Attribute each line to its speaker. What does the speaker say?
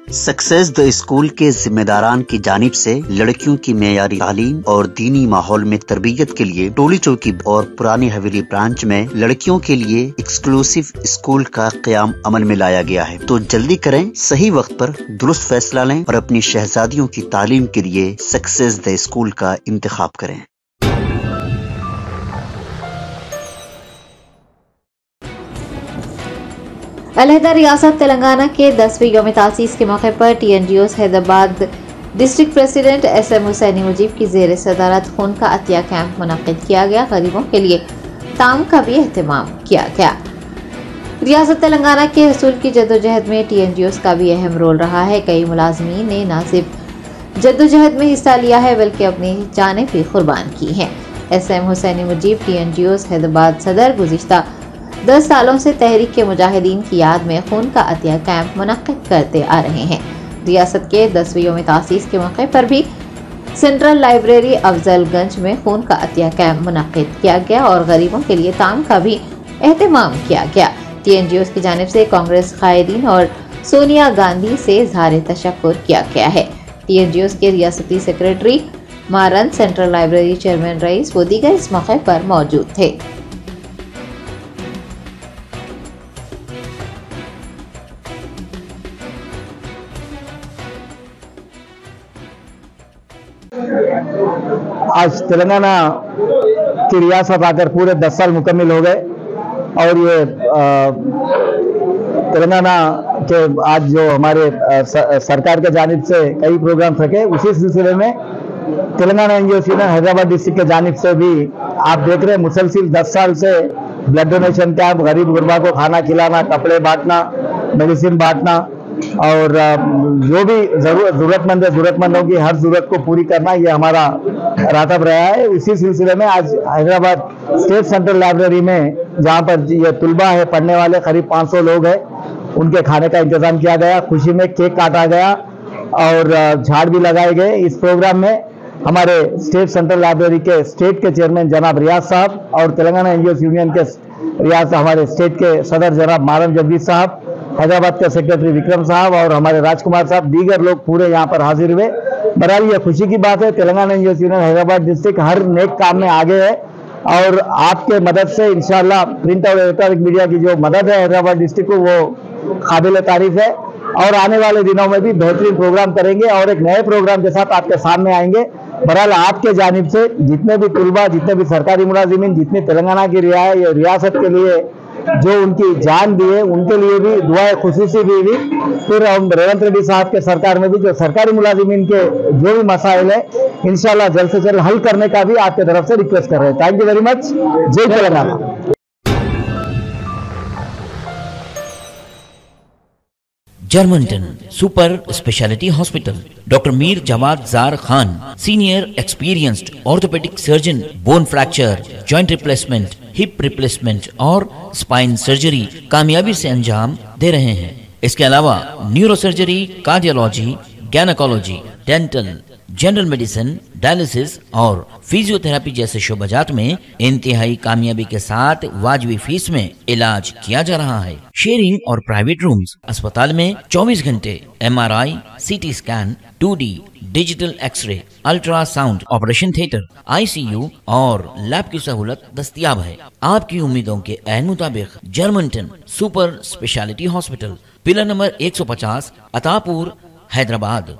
Speaker 1: Success the school के जिम्मेदारान की जानिब से लड़कियों की मेयारी तालीम और दीनी माहौल में तरबियत के लिए टोली चौकी और पुरानी हवेली ब्रांच में लड़कियों के लिए एक्सक्लूसिव स्कूल का क़याम अमल में लाया गया है। तो जल्दी करें, सही वक्त पर दुरुस्त फैसला लें और अपनी शहजादियों की तालीम के लिए सक्सेस द स्कूल का इंतखाब करें।
Speaker 2: अलहदा रियासत तेलंगाना के 10वीं यौम तासीस के मौके पर TNGOs Hyderabad district president SM Husaini Mujeeb की ज़ेर सदारत खून का अतिया कैंप मुनक़िद किया गया। गरीबों के लिए ताम का भी एहतमाम किया गया। रियासत तेलंगाना के हसूल की जद्दोजहद में TNGOs का भी अहम रोल रहा है। कई मुलाजमीन ने न सिर्फ जद्दोजहद में हिस्सा लिया है बल्कि अपनी जानें भी कुर्बान की हैं। SM हुसैनी मुजीब TNGOs हैदराबाद सदर गुज़िश्ता 10 सालों से तहरीक के मुजाहिदीन की याद में खून का अतिया कैंप मुनक़्क़िद करते आ रहे हैं। रियासत के 10वीं यौम तासीस के मौके पर भी सेंट्रल लाइब्रेरी अफजलगंज में खून का अतिया कैंप मुनक़्क़िद किया गया और गरीबों के लिए ताम का भी एहतमाम किया गया। TNGOs की जानिब से कांग्रेस कायदीन और सोनिया गांधी से इज़हार तशक्कुर किया गया है। TNGOs के रियासती सेक्रेटरी मारन, सेंट्रल लाइब्रेरी चेयरमैन रईस व दीगर इस मौके पर मौजूद थे।
Speaker 3: आज तेलंगाना की रियासत आकर पूरे 10 साल मुकम्मिल हो गए और ये तेलंगाना के आज जो हमारे सरकार के जानिब से कई प्रोग्राम रखे, उसी सिलसिले में Telangana NGOs union Hyderabad district के जानिब से भी आप देख रहे हैं मुसलसिल 10 साल से ब्लड डोनेशन कैंप, गरीब गुरबा को खाना खिलाना, कपड़े बांटना, मेडिसिन बांटना और जो भी जरूरतमंदों की हर जरूरत को पूरी करना, ये हमारा रातब रहा है। इसी सिलसिले में आज हैदराबाद स्टेट सेंट्रल लाइब्रेरी में, जहां पर ये तुलबा है पढ़ने वाले करीब 500 लोग हैं, उनके खाने का इंतजाम किया गया। खुशी में केक काटा गया और झाड़ भी लगाए गए। इस प्रोग्राम में हमारे स्टेट सेंट्रल लाइब्रेरी के स्टेट के चेयरमैन जनाब रियाज साहब और तेलंगाना NGOs यूनियन के रियाज हमारे स्टेट के सदर जनाब मारम जगदीश साहब, हैदराबाद के सेक्रेटरी विक्रम साहब और हमारे राजकुमार साहब, दीगर लोग पूरे यहाँ पर हाजिर हुए। बहरहाल ये खुशी की बात है, Telangana NGOs union Hyderabad district हर नेक काम में आगे है और आपके मदद से इंशाल्लाह प्रिंट और इलेक्ट्रॉनिक मीडिया की जो मदद है हैदराबाद डिस्ट्रिक्ट को, वो काबिल तारीफ है और आने वाले दिनों में भी बेहतरीन प्रोग्राम करेंगे और एक नए प्रोग्राम के साथ आपके सामने आएंगे। बहरहाल आपके जानिब से जितने भी तुलबा, जितने भी सरकारी मुलाजिमीन, जितनी तेलंगाना की रियासत के लिए जो उनकी जान दी है, उनके लिए भी दुआएं खुसूसी भी हुई। फिर हम रेवंत रेड्डी साहब के सरकार में भी जो सरकारी मुलाजिमीन के जो भी मसाइल है इंशाल्लाह जल्द से जल्द हल करने का भी आपके तरफ से रिक्वेस्ट कर रहे हैं। Thank you very much. जय तेलंगाना।
Speaker 4: जर्मनटन super speciality hospital, doctor Mir Jawad Jar Khan, senior experienced orthopaedic surgeon, bone fracture, joint replacement, hip replacement और स्पाइन सर्जरी कामयाबी से अंजाम दे रहे हैं। इसके अलावा neuro surgery, cardiology, gynaecology, dental, general medicine, dialysis और फिजियोथेरेपी जैसे शोबाजात में इंतहाई कामयाबी के साथ वाजिबी फीस में इलाज किया जा रहा है। शेयरिंग और प्राइवेट रूम्स, अस्पताल में 24 घंटे MRI, CT scan, 2D digital x-ray, ultrasound, operation theatre, ICU और लैब की सहूलत दस्तयाब है। आपकी उम्मीदों के ऐन मुताबिक Germanton super speciality hospital, pillar number 150, Attapur, Hyderabad.